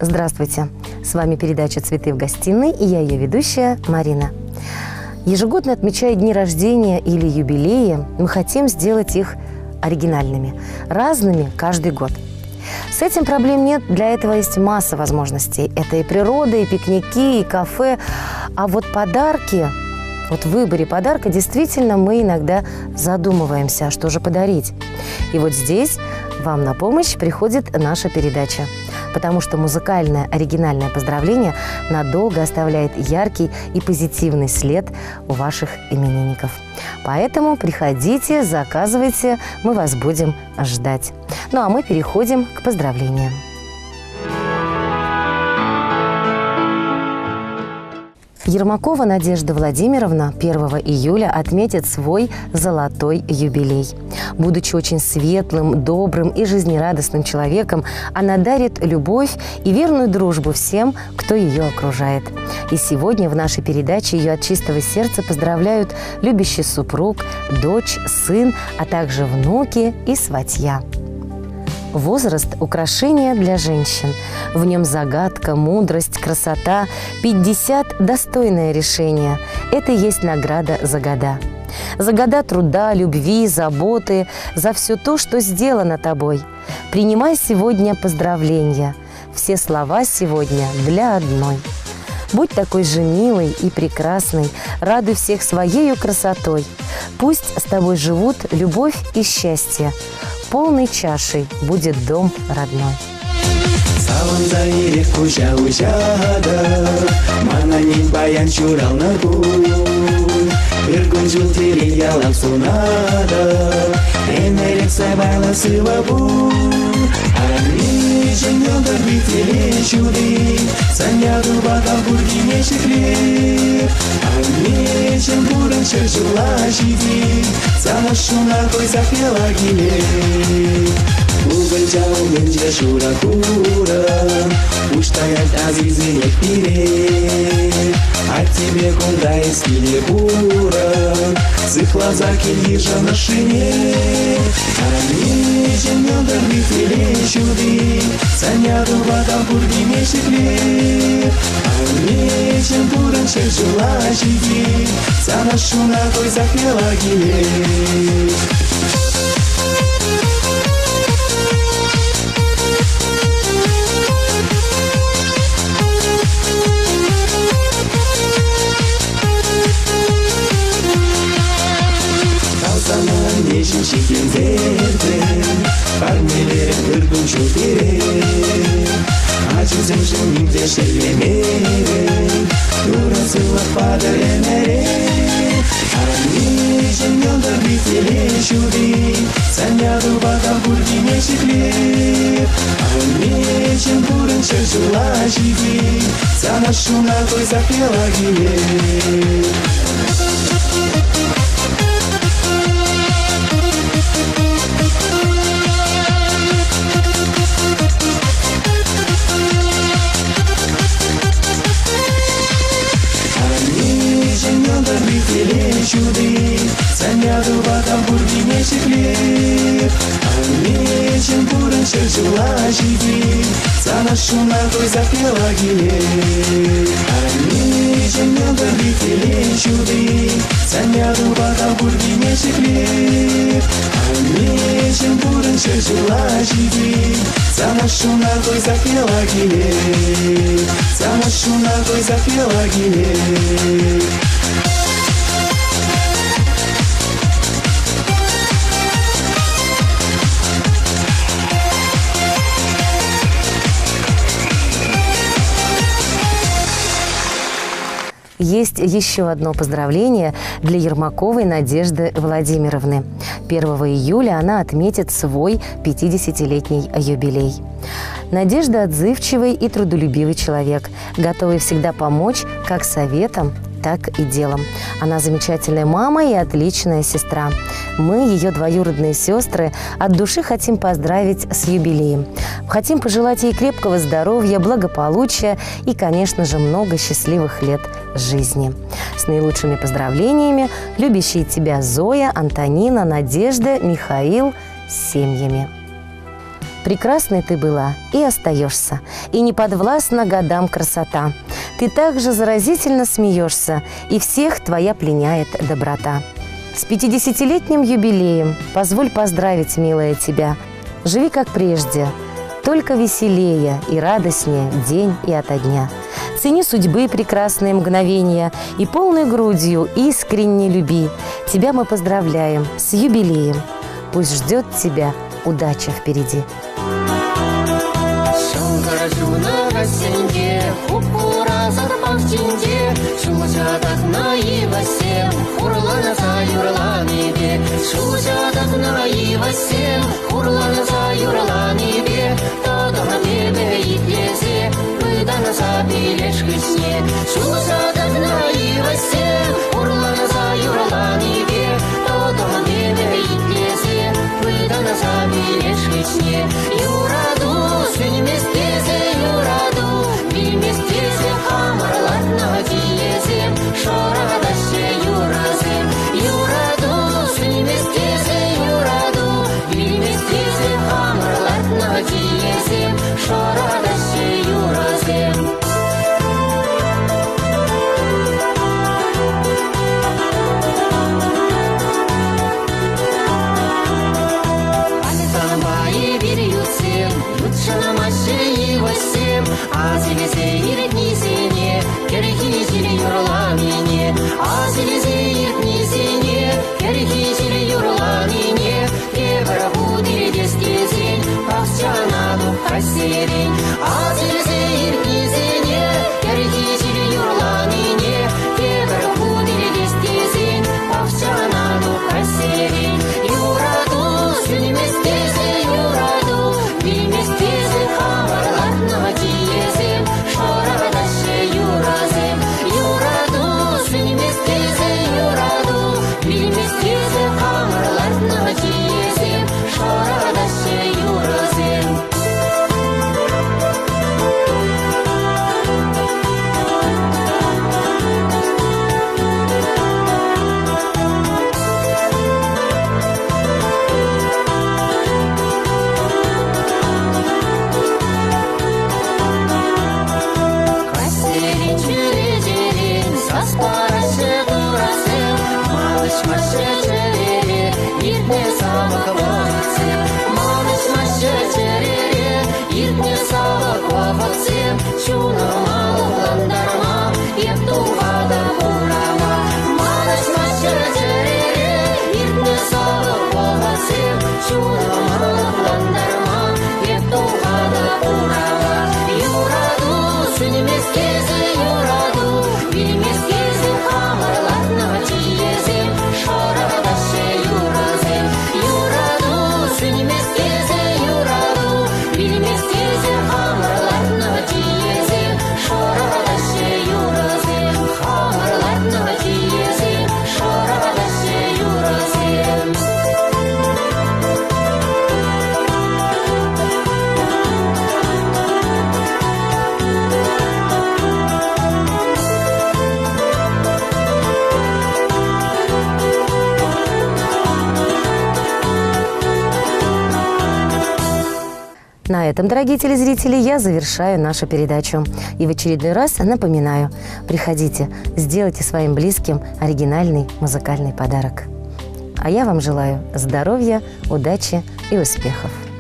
Здравствуйте! С вами передача «Цветы в гостиной» и я ее ведущая Марина. Ежегодно, отмечая дни рождения или юбилеи, мы хотим сделать их оригинальными, разными каждый год. С этим проблем нет, для этого есть масса возможностей. Это и природа, и пикники, и кафе. А вот подарки, в выборе подарка действительно мы иногда задумываемся, что же подарить. И вот здесь вам на помощь приходит наша передача. Потому что музыкальное оригинальное поздравление надолго оставляет яркий и позитивный след у ваших именинников. Поэтому приходите, заказывайте, мы вас будем ждать. Ну а мы переходим к поздравлениям. Ермакова Надежда Владимировна 1 июля отметит свой золотой юбилей. Будучи очень светлым, добрым и жизнерадостным человеком, она дарит любовь и верную дружбу всем, кто ее окружает. И сегодня в нашей передаче ее от чистого сердца поздравляют любящий супруг, дочь, сын, а также внуки и сватья. Возраст – украшение для женщин. В нем загадка, мудрость, красота. 50 – достойное решение. Это и есть награда за года. За года труда, любви, заботы, за все то, что сделано тобой. Принимай сегодня поздравления. Все слова сегодня для одной. Будь такой же милой и прекрасной, радуй всех своею красотой. Пусть с тобой живут любовь и счастье. Полной чашей будет дом родной. А тебе кондрайски лебура, цихлаза кильежа на шине. Амечен мёдр витиле чуды, саняду вода бурги мешекле. Амечен буран шерчула чиди, санашу на той захмела гиле. Şekim verdim, parmelerim kırdım şu dere. Acızım şimdi şellemerim, durasıla padaremere. Anneciğim yolda bitele şudi, sen yadı baka burgi meşikler. Anneciğim burun şaşıla şidi, sana şuna koy zapela giler. Чуды, саняду вода бурги мешеклер. Амечен буран шерчула жиди, санашу на той запела гилер. Амечен мёдр витиле чуды, саняду вода бурги мешеклер. Амечен буран шерчула жиди, санашу на той запела гилер. Санашу на той запела гилер. Есть еще одно поздравление для Ермаковой Надежды Владимировны. 1 июля она отметит свой 50-летний юбилей. Надежда – отзывчивый и трудолюбивый человек, готовый всегда помочь как советом, так и делом. Она замечательная мама и отличная сестра. Мы, ее двоюродные сестры, от души хотим поздравить с юбилеем. Хотим пожелать ей крепкого здоровья, благополучия и, конечно же, много счастливых лет жизни. С наилучшими поздравлениями любящие тебя Зоя, Антонина, Надежда, Михаил с семьями. Прекрасной ты была и остаешься, и не подвластна годам красота. Ты также заразительно смеешься, и всех твоя пленяет доброта. С 50-летним юбилеем позволь поздравить, милая, тебя. Живи как прежде, только веселее и радостнее день и ото дня. Цени судьбы прекрасные мгновения и полной грудью искренне люби. Тебя мы поздравляем с юбилеем. Пусть ждет тебя удача впереди. На этом, дорогие телезрители, я завершаю нашу передачу. И в очередной раз напоминаю, приходите, сделайте своим близким оригинальный музыкальный подарок. А я вам желаю здоровья, удачи и успехов.